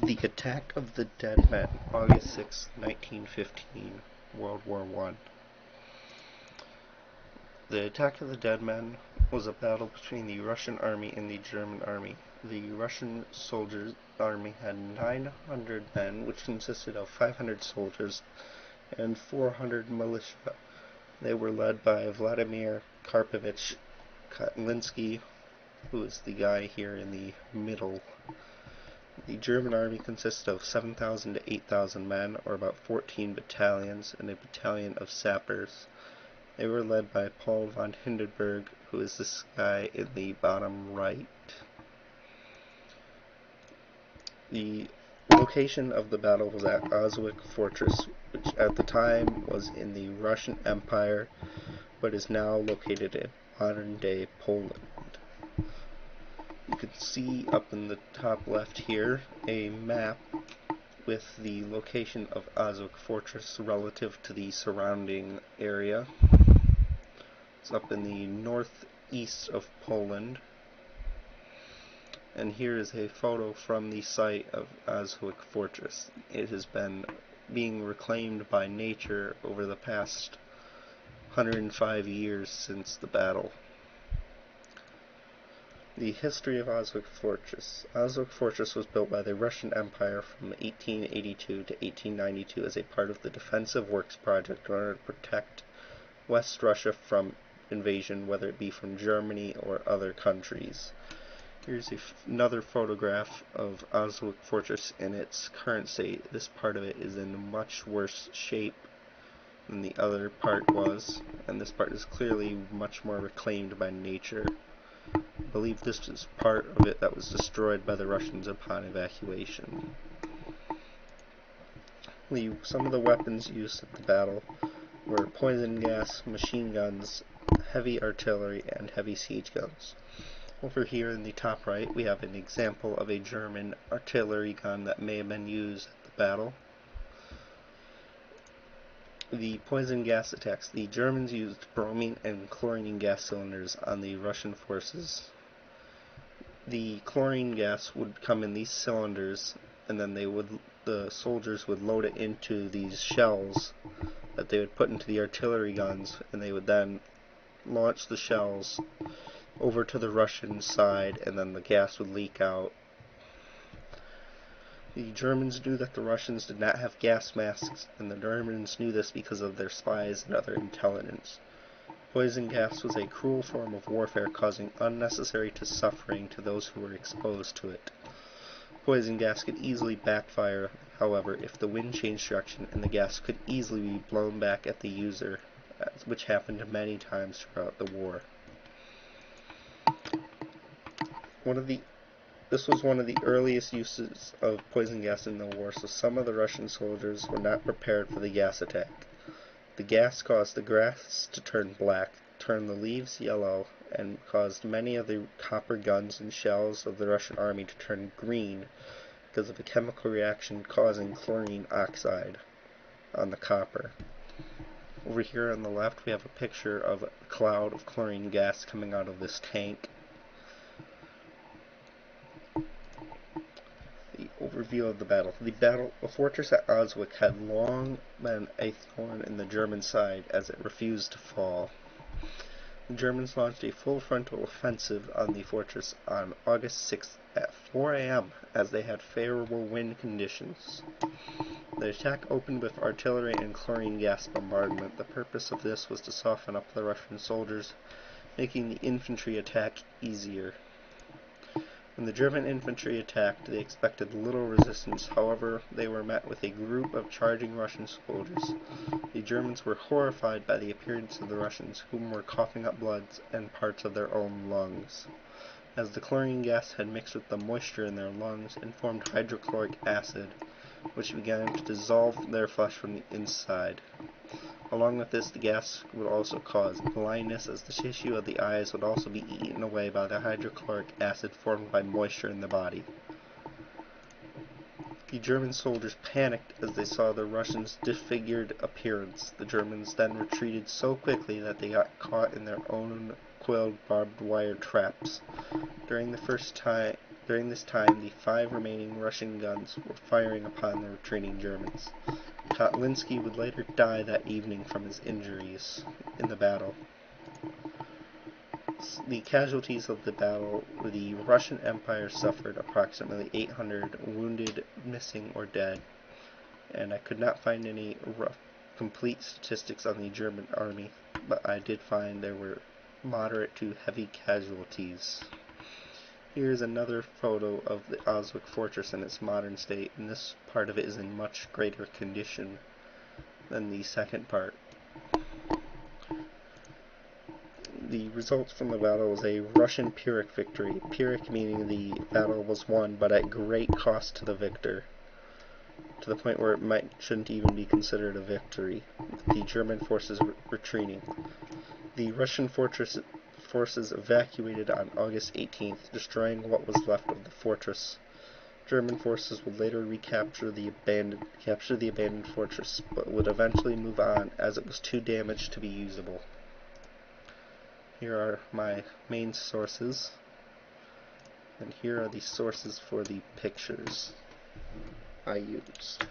The Attack of the Dead Men, August 6, 1915, World War I. The Attack of the Dead Men was a battle between the Russian army and the German army. The Russian soldiers' army had 900 men, which consisted of 500 soldiers and 400 militia. They were led by Vladimir Karpovich Kotlinsky, who is the guy here in the middle. The German army consisted of 7,000 to 8,000 men, or about 14 battalions, and a battalion of sappers. They were led by Paul von Hindenburg, who is this guy in the bottom right. The location of the battle was at Auschwitz Fortress, which at the time was in the Russian Empire, but is now located in modern-day Poland. You can see up in the top left here a map with the location of Auschwitz Fortress relative to the surrounding area. It's up in the northeast of Poland. And here is a photo from the site of Auschwitz Fortress. It has been being reclaimed by nature over the past 105 years since the battle. The history of Auschwitz Fortress. Auschwitz Fortress was built by the Russian Empire from 1882 to 1892 as a part of the Defensive Works Project in order to protect West Russia from invasion, whether it be from Germany or other countries. Here's another photograph of Auschwitz Fortress in its current state. This part of it is in much worse shape than the other part was, and this part is clearly much more reclaimed by nature. I believe this is part of it that was destroyed by the Russians upon evacuation. Some of the weapons used at the battle were poison gas, machine guns, heavy artillery, and heavy siege guns. Over here in the top right, we have an example of a German artillery gun that may have been used at the battle. The poison gas attacks. The Germans used bromine and chlorine gas cylinders on the Russian forces. The chlorine gas would come in these cylinders, and then the soldiers would load it into these shells that they would put into the artillery guns, and they would then launch the shells over to the Russian side, and then the gas would leak out. The Germans knew that the Russians did not have gas masks, and the Germans knew this because of their spies and other intelligence. Poison gas was a cruel form of warfare, causing unnecessary suffering to those who were exposed to it. Poison gas could easily backfire, however, if the wind changed direction, and the gas could easily be blown back at the user, which happened many times throughout the war. This was one of the earliest uses of poison gas in the war, so some of the Russian soldiers were not prepared for the gas attack. The gas caused the grass to turn black, turned the leaves yellow, and caused many of the copper guns and shells of the Russian army to turn green because of a chemical reaction causing chlorine oxide on the copper. Over here on the left we have a picture of a cloud of chlorine gas coming out of this tank. Overview of the battle. The fortress at Auschwitz had long been a thorn in the German side as it refused to fall. The Germans launched a full frontal offensive on the fortress on August 6th at 4 a.m. as they had favorable wind conditions. The attack opened with artillery and chlorine gas bombardment. The purpose of this was to soften up the Russian soldiers, making the infantry attack easier. When the German infantry attacked, they expected little resistance. However, they were met with a group of charging Russian soldiers. The Germans were horrified by the appearance of the Russians, whom were coughing up blood and parts of their own lungs, as the chlorine gas had mixed with the moisture in their lungs and formed hydrochloric acid, which began to dissolve their flesh from the inside. Along with this, the gas would also cause blindness, as the tissue of the eyes would also be eaten away by the hydrochloric acid formed by moisture in the body. The German soldiers panicked as they saw the Russians' disfigured appearance. The Germans then retreated so quickly that they got caught in their own coiled barbed wire traps. During the first During this time, the 5 remaining Russian guns were firing upon the retreating Germans. Kotlinski would later die that evening from his injuries in the battle. The casualties of the battle, the Russian Empire suffered approximately 800 wounded, missing, or dead, and I could not find any complete statistics on the German army, but I did find there were moderate to heavy casualties. Here's another photo of the Oswick Fortress in its modern state, and this part of it is in much greater condition than the second part. The results from the battle was a Russian Pyrrhic victory. Pyrrhic meaning the battle was won, but at great cost to the victor, to the point where it shouldn't even be considered a victory. The German forces retreating. The Russian forces evacuated on August 18th, destroying what was left of the fortress. German forces would later recapture the abandoned fortress, but would eventually move on as it was too damaged to be usable. Here are my main sources, and here are the sources for the pictures I used.